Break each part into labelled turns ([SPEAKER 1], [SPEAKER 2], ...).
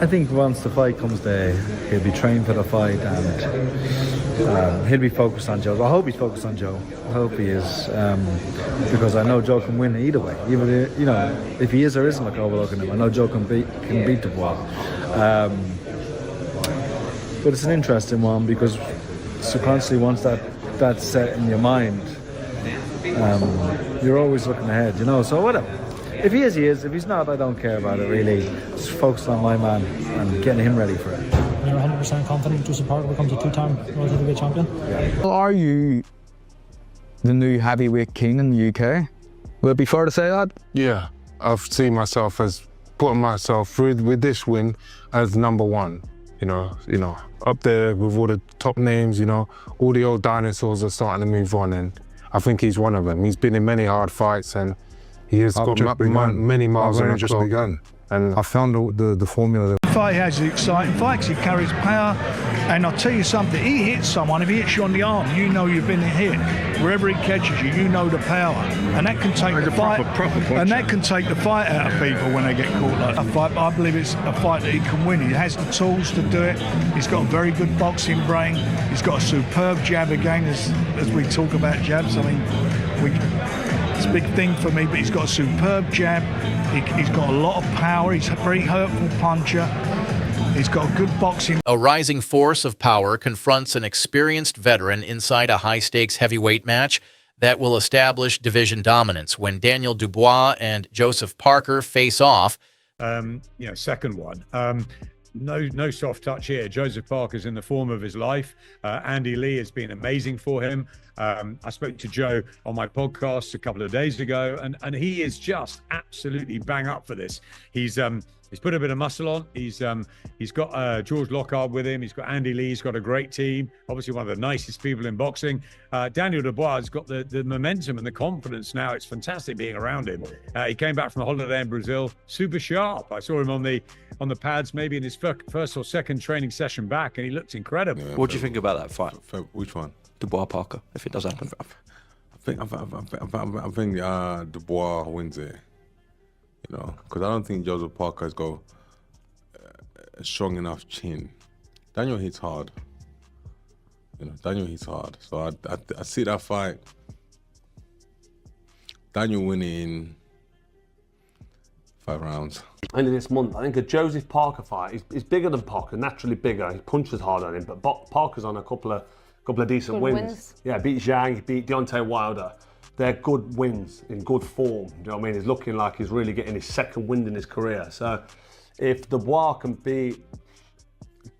[SPEAKER 1] I think once the fight comes there, he'll be trained for the fight and he'll be focused on Joe. I hope he's focused on Joe. I hope he is, because I know Joe can win either way. Even if he is or isn't like overlooking him, I know Joe can beat Dubois. But it's an interesting one because subconsciously once that's set in your mind, you're always looking ahead, so whatever. If he is, he is. If he's not, I don't care about it really. Just focus on my man and getting him ready for it.
[SPEAKER 2] You're 100% confident Joseph Parker becomes a two-time World Heavyweight Champion?
[SPEAKER 1] Yeah.
[SPEAKER 3] Well, are you the new heavyweight king in the UK? Would it be fair to say that?
[SPEAKER 4] Yeah, I've seen myself as putting myself with this win as number one. Up there with all the top names. All the old dinosaurs are starting to move on, and I think he's one of them. He's been in many hard fights, and he has got many miles on the
[SPEAKER 5] just
[SPEAKER 4] clock.
[SPEAKER 5] begun.
[SPEAKER 4] And
[SPEAKER 5] I found the formula.
[SPEAKER 6] The fight has the exciting fights. He carries power, and I'll tell you something. He hits someone. If he hits you on the arm, you've been hit. Wherever he catches you, the power, and that can take the fight. And that can take the fight out of people when they get caught like that. Fight, I believe it's a fight that he can win. He has the tools to do it. He's got a very good boxing brain. He's got a superb jab again. As we talk about jabs, it's a big thing for me, but he's got a superb jab. He's got a lot of power. He's a very hurtful puncher. He's got a good boxing.
[SPEAKER 7] A rising force of power confronts an experienced veteran inside a high-stakes heavyweight match that will establish division dominance when Daniel Dubois and Joseph Parker face off.
[SPEAKER 8] Second one. No soft touch here. Joseph Parker's in the form of his life. Andy Lee has been amazing for him. I spoke to Joe on my podcast a couple of days ago, and he is just absolutely bang up for this. He's put a bit of muscle on. He's got George Lockhart with him. He's got Andy Lee. He's got a great team. Obviously one of the nicest people in boxing. Daniel Dubois has got the momentum and the confidence now. It's fantastic being around him. He came back from a holiday in Brazil, super sharp. I saw him on the pads, maybe in his first or second training session back, and he looked incredible.
[SPEAKER 9] Yeah, what do you think about that fight?
[SPEAKER 5] Which one?
[SPEAKER 9] Dubois Parker, if it does happen.
[SPEAKER 5] I think Dubois wins it. Because I don't think Joseph Parker's got a strong enough chin. Daniel hits hard. Daniel hits hard. So I see that fight. Daniel winning 5 rounds.
[SPEAKER 10] End of this month, I think a Joseph Parker fight is bigger than Parker, naturally bigger. He punches hard on him, but Parker's on a couple of decent wins. Yeah, beat Zhang, he beat Deontay Wilder. They're good wins in good form. You know what I mean? He's looking like he's really getting his second win in his career. So if Dubois can beat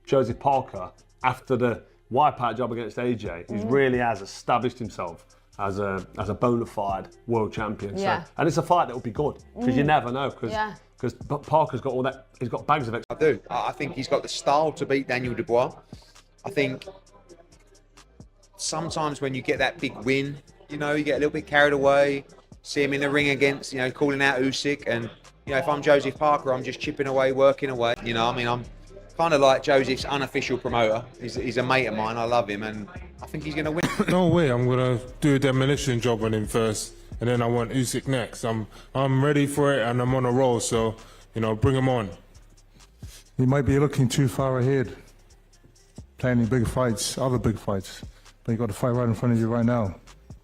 [SPEAKER 10] Joseph Parker after the wipeout job against AJ, he really has established himself as a bona fide world champion.
[SPEAKER 11] Yeah.
[SPEAKER 10] So, and it's a fight that will be good because you never know because Parker's got all that. He's got bags of.
[SPEAKER 12] I do. I think he's got the style to beat Daniel Dubois. I think sometimes when you get that big win, you get a little bit carried away. See him in the ring against, calling out Usyk, and if I'm Joseph Parker, I'm just chipping away, working away. I'm kind of like Joseph's unofficial promoter. He's a mate of mine. I love him, and I think he's going to win.
[SPEAKER 4] No way. I'm going to do a demolition job on him first, and then I want Usyk next. I'm ready for it, and I'm on a roll. So, bring him on.
[SPEAKER 13] He might be looking too far ahead, planning big fights, other big fights, but you got to fight right in front of you right now.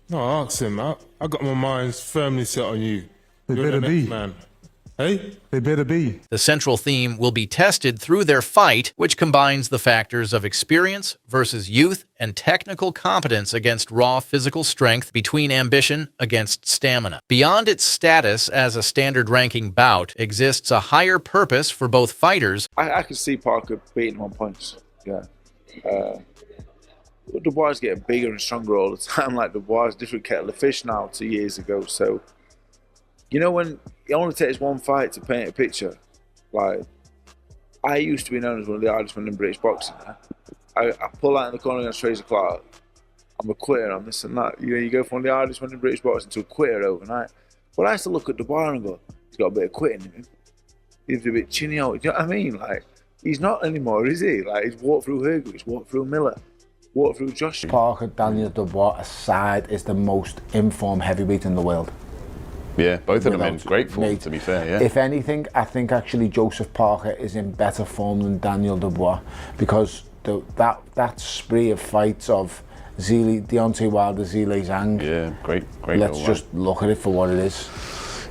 [SPEAKER 4] No, I asked him. I got my mind firmly set on you.
[SPEAKER 13] They better be, man.
[SPEAKER 4] Hey?
[SPEAKER 13] They better be.
[SPEAKER 7] The central theme will be tested through their fight, which combines the factors of experience versus youth and technical competence against raw physical strength between ambition against stamina. Beyond its status as a standard ranking bout exists a higher purpose for both fighters.
[SPEAKER 14] I can see Parker beating him on points. Yeah. Dubois is getting bigger and stronger all the time. Like Dubois is a different kettle of fish now to years ago. So, when it only takes one fight to paint a picture. Like, I used to be known as one of the hardest men in British boxing. I pull out in the corner against Fraser Clark. I'm a quitter on this and that. You go from one of the hardest men in British boxing to a quitter overnight. But I used to look at Dubois and go, he's got a bit of quitting in him. He's a bit chinny out. You know what I mean? Like, he's not anymore, is he? Like, he's walked through Hergo, he's walked through Miller. Walk through Josh.
[SPEAKER 15] Parker, Daniel Dubois aside, is the most informed heavyweight in the world.
[SPEAKER 11] Yeah, both of them in great form, to be fair, yeah.
[SPEAKER 15] If anything, I think actually Joseph Parker is in better form than Daniel Dubois, because that spree of fights of Deontay Wilder, Zhilei Zhang.
[SPEAKER 11] Yeah, great.
[SPEAKER 15] Let's just look at it for what it is.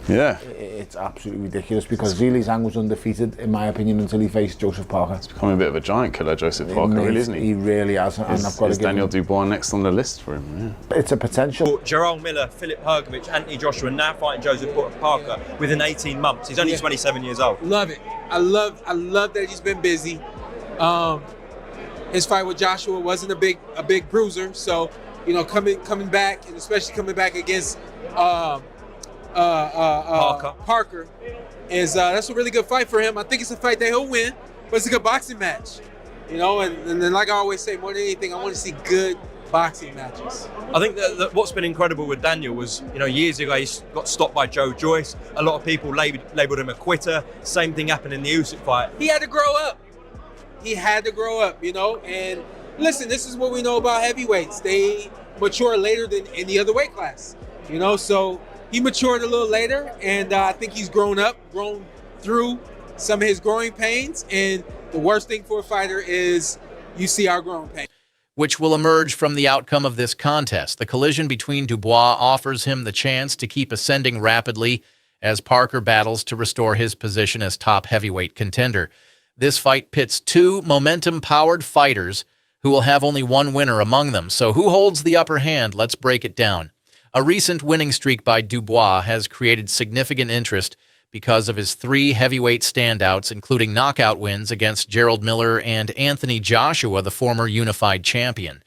[SPEAKER 11] Yeah.
[SPEAKER 15] It's absolutely ridiculous, because Zhilei Zhang was undefeated, in my opinion, until he faced Joseph Parker.
[SPEAKER 11] He's becoming a bit of a giant killer, Joseph Parker, really, isn't he?
[SPEAKER 15] He really has. And I've got to give
[SPEAKER 11] Daniel Dubois next on the list for him? Yeah.
[SPEAKER 15] It's a potential.
[SPEAKER 16] Jarrell Miller, Philip Hergovich, Anthony Joshua now fighting Joseph Parker within 18 months. He's only 27 years old.
[SPEAKER 17] Love it. I love that he's been busy. His fight with Joshua wasn't a big bruiser, so coming back, and especially coming back against Parker is that's a really good fight for him. I think it's a fight that he'll win, but it's a good boxing match. And then, like I always say, more than anything, I want to see good boxing matches.
[SPEAKER 16] I think that what's been incredible with Daniel was, years ago he got stopped by Joe Joyce. A lot of people labelled him a quitter. Same thing happened in the Usyk fight.
[SPEAKER 17] He had to grow up. And listen, this is what we know about heavyweights. They mature later than any other weight class. So he matured a little later, and I think he's grown through some of his growing pains. And the worst thing for a fighter is you see our growing pains.
[SPEAKER 7] Which will emerge from the outcome of this contest. The collision between Dubois offers him the chance to keep ascending rapidly as Parker battles to restore his position as top heavyweight contender. This fight pits two momentum-powered fighters who will have only one winner among them. So who holds the upper hand? Let's break it down. A recent winning streak by Dubois has created significant interest because of his three heavyweight standouts, including knockout wins against Gerald Miller and Anthony Joshua, the former unified champion.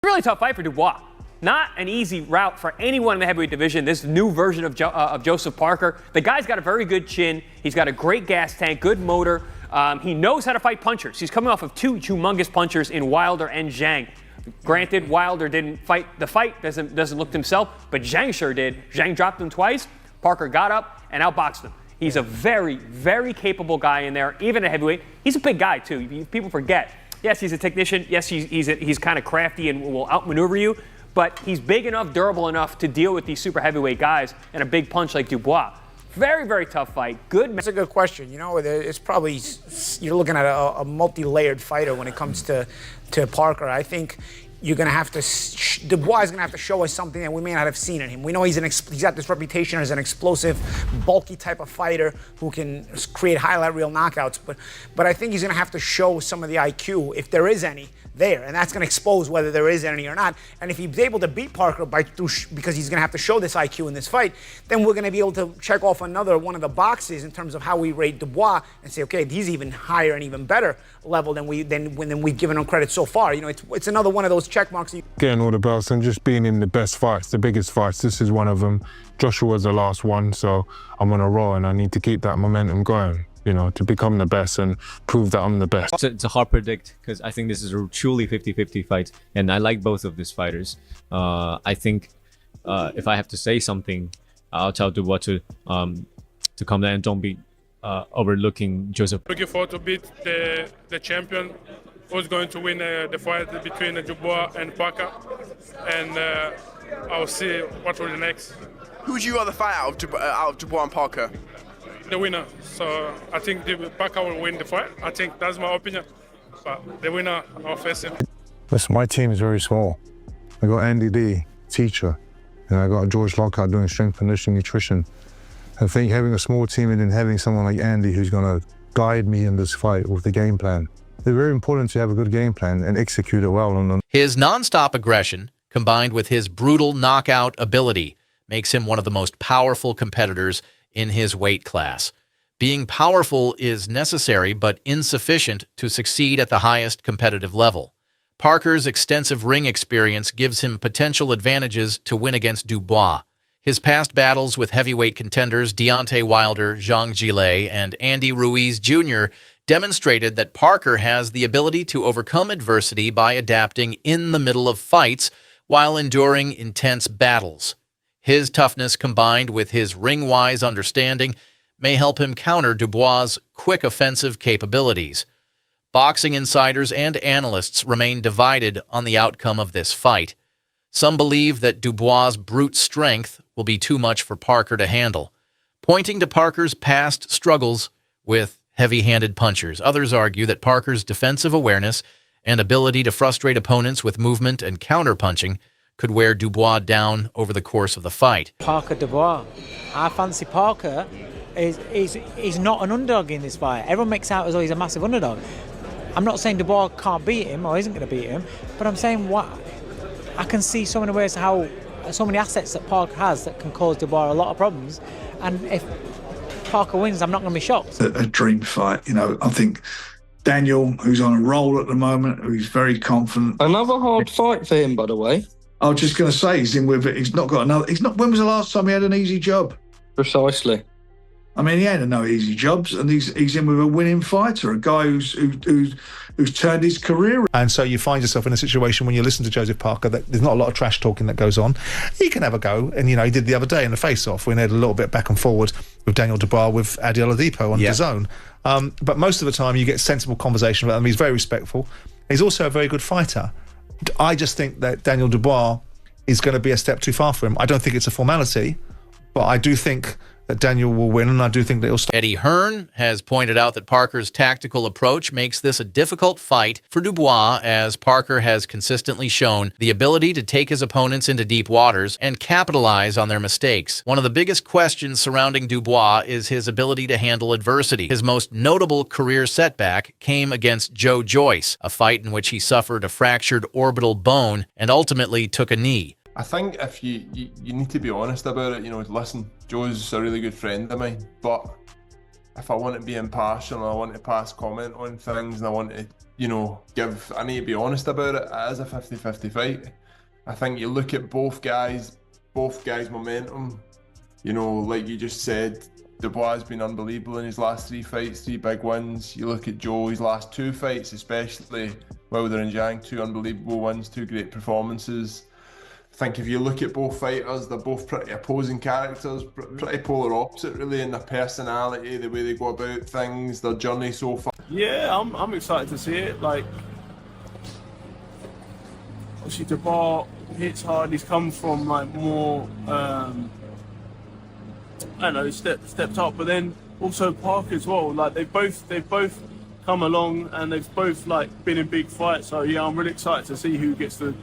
[SPEAKER 18] Really tough fight for Dubois. Not an easy route for anyone in the heavyweight division, this new version of Joseph Parker. The guy's got a very good chin. He's got a great gas tank, good motor. He knows how to fight punchers. He's coming off of two humongous punchers in Wilder and Zhang. Granted, Wilder didn't fight the fight, doesn't look to himself, but Zhang sure did. Zhang dropped him twice. Parker got up and outboxed him. He's a very, very capable guy in there, even a heavyweight. He's a big guy, too. People forget. Yes, he's a technician. Yes, he's kind of crafty and will outmaneuver you, but he's big enough, durable enough to deal with these super heavyweight guys and a big punch like Dubois. Very, very tough fight. Good.
[SPEAKER 19] That's a good question. It's probably, you're looking at a multi-layered fighter when it comes to Parker. I think you're going to have to, Dubois is going to have to show us something that we may not have seen in him. We know he's got this reputation as an explosive, bulky type of fighter who can create highlight reel knockouts. But I think he's going to have to show some of the IQ, if there is any, there. And that's going to expose whether there is any or not. And if he's able to beat Parker because he's going to have to show this IQ in this fight, then we're going to be able to check off another one of the boxes in terms of how we rate Dubois and say, okay, he's even higher and even better level than we've given him credit so far. It's another one of those check marks.
[SPEAKER 4] Getting all the belts and just being in the best fights, the biggest fights. This is one of them. Joshua's the last one, so I'm on a roll and I need to keep that momentum going, to become the best and prove that I'm the best.
[SPEAKER 20] It's a hard predict because I think this is a truly 50-50 fight, and I like both of these fighters. I think if I have to say something, I'll tell Dubois to come there and don't be overlooking Joseph.
[SPEAKER 21] Looking forward to beat the champion who's going to win the fight between Dubois and Parker, and I'll see what will be next.
[SPEAKER 22] Who would you rather fight out of Dubois and Parker?
[SPEAKER 21] The winner. So I think Parker will win the fight. I think that's my opinion. But the winner, I'll face him.
[SPEAKER 13] Listen, my team is very small. I got Andy Lee, teacher, and I got George Lockhart doing strength, conditioning, nutrition. I think having a small team and then having someone like Andy who's going to guide me in this fight with the game plan. It's very important to have a good game plan and execute it well.
[SPEAKER 7] His nonstop aggression, combined with his brutal knockout ability, makes him one of the most powerful competitors in his weight class. Being powerful is necessary but insufficient to succeed at the highest competitive level. Parker's extensive ring experience gives him potential advantages to win against Dubois. His past battles with heavyweight contenders Deontay Wilder, Zhang Zhilei, and Andy Ruiz Jr. demonstrated that Parker has the ability to overcome adversity by adapting in the middle of fights while enduring intense battles. His toughness combined with his ring-wise understanding may help him counter Dubois' quick offensive capabilities. Boxing insiders and analysts remain divided on the outcome of this fight. Some believe that Dubois' brute strength will be too much for Parker to handle. Pointing to Parker's past struggles with heavy-handed punchers, others argue that Parker's defensive awareness and ability to frustrate opponents with movement and counter-punching could wear Dubois down over the course of the fight.
[SPEAKER 1] Parker Dubois. I fancy Parker is not an underdog in this fight. Everyone makes out as though he's a massive underdog. I'm not saying Dubois can't beat him or isn't going to beat him, but I'm saying what I can see so many ways how so many assets that Parker has that can cause Dubois a lot of problems. And if Parker wins, I'm not going to be shocked.
[SPEAKER 6] A dream fight, you know. I think Daniel, who's on a roll at the moment, who's very confident.
[SPEAKER 2] Another hard fight for him, by the way.
[SPEAKER 6] I was just going to say, he's in with it. He's not got another. He's not. When was the last time he had an easy job?
[SPEAKER 2] Precisely.
[SPEAKER 6] I mean, he had no easy jobs, and he's in with a winning fighter, a guy who's turned his career.
[SPEAKER 23] And so you find yourself in a situation when you listen to Joseph Parker that there's not a lot of trash talking that goes on. He can have a go, and you know he did the other day in the face-off when they had a little bit back and forward with Daniel Dubois with Adi Oladipo on DAZN. But most of the time you get sensible conversation with him. He's very respectful. He's also a very good fighter. I just think that Daniel Dubois is going to be a step too far for him. I don't think it's a formality, but I do think that Daniel will win, and I do think that he'll...
[SPEAKER 7] Eddie Hearn has pointed out that Parker's tactical approach makes this a difficult fight for Dubois, as Parker has consistently shown the ability to take his opponents into deep waters and capitalize on their mistakes. One of the biggest questions surrounding Dubois is his ability to handle adversity. His most notable career setback came against Joe Joyce, a fight in which he suffered a fractured orbital bone and ultimately took a knee.
[SPEAKER 24] I think if you need to be honest about it, you know, listen, Joe's a really good friend of mine, but if I want to be impartial and I want to pass comment on things and I want to, you know, I need to be honest about it. It is a 50-50 fight. I think you look at both guys' momentum, you know, like you just said, Dubois has been unbelievable in his last 3 fights, 3 big wins. You look at Joe, his last 2 fights, especially Wilder and Zhang, 2 unbelievable wins, 2 great performances. I think if you look at both fighters, they're both pretty opposing characters, pretty polar opposite really in their personality, the way they go about things, their journey so far.
[SPEAKER 2] Yeah, I'm excited to see it. Like, obviously Dubois hits hard. He's come from like more, I don't know, stepped up, but then also Parker as well. Like they've both come along and they've both like been in big fights. So yeah, I'm really excited to see who gets the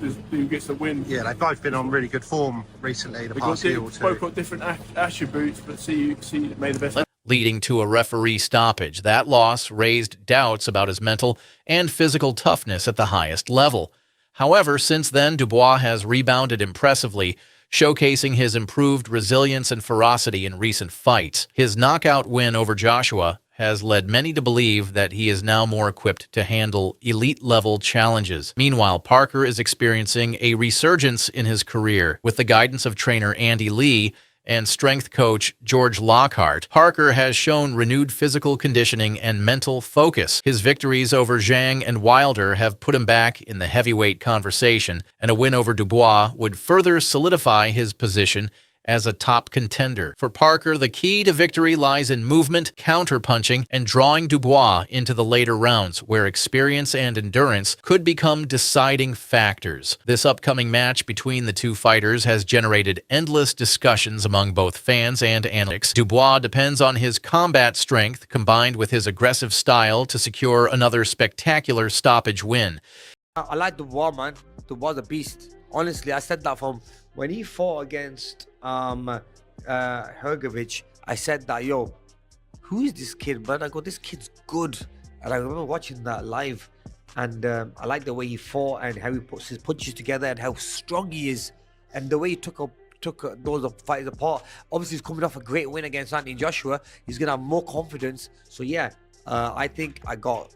[SPEAKER 2] win.
[SPEAKER 25] Yeah, they've both been on really good form recently. The past year or two.
[SPEAKER 2] Both got different attributes, but see made the best.
[SPEAKER 7] Leading to a referee stoppage. That loss raised doubts about his mental and physical toughness at the highest level. However, since then, Dubois has rebounded impressively, showcasing his improved resilience and ferocity in recent fights. His knockout win over Joshua has led many to believe that he is now more equipped to handle elite-level challenges. Meanwhile, Parker is experiencing a resurgence in his career. With the guidance of trainer Andy Lee and strength coach George Lockhart, Parker has shown renewed physical conditioning and mental focus. His victories over Zhang and Wilder have put him back in the heavyweight conversation, and a win over Dubois would further solidify his position as a top contender. For Parker, the key to victory lies in movement, counterpunching, and drawing Dubois into the later rounds, where experience and endurance could become deciding factors. This upcoming match between the two fighters has generated endless discussions among both fans and analysts. Dubois depends on his combat strength combined with his aggressive style to secure another spectacular stoppage win.
[SPEAKER 26] I like Dubois, man. Dubois the beast. Honestly, I said that from when he fought against Hergovich. I said that, yo, who is this kid, man? I go, this kid's good. And I remember watching that live, and I like the way he fought and how he puts his punches together and how strong he is, and the way he took those fights apart. Obviously, he's coming off a great win against Anthony Joshua. He's gonna have more confidence. So yeah, I think I got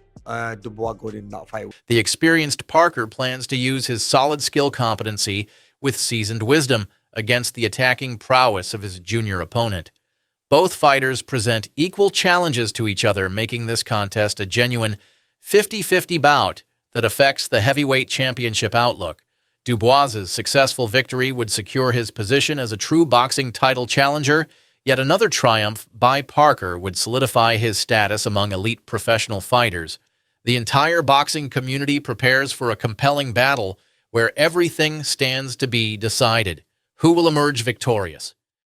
[SPEAKER 26] Dubois good in that fight.
[SPEAKER 7] The experienced Parker plans to use his solid skill competency with seasoned wisdom against the attacking prowess of his junior opponent. Both fighters present equal challenges to each other, making this contest a genuine 50-50 bout that affects the heavyweight championship outlook. Dubois' successful victory would secure his position as a true boxing title challenger, yet another triumph by Parker would solidify his status among elite professional fighters. The entire boxing community prepares for a compelling battle where everything stands to be decided. Who will emerge victorious?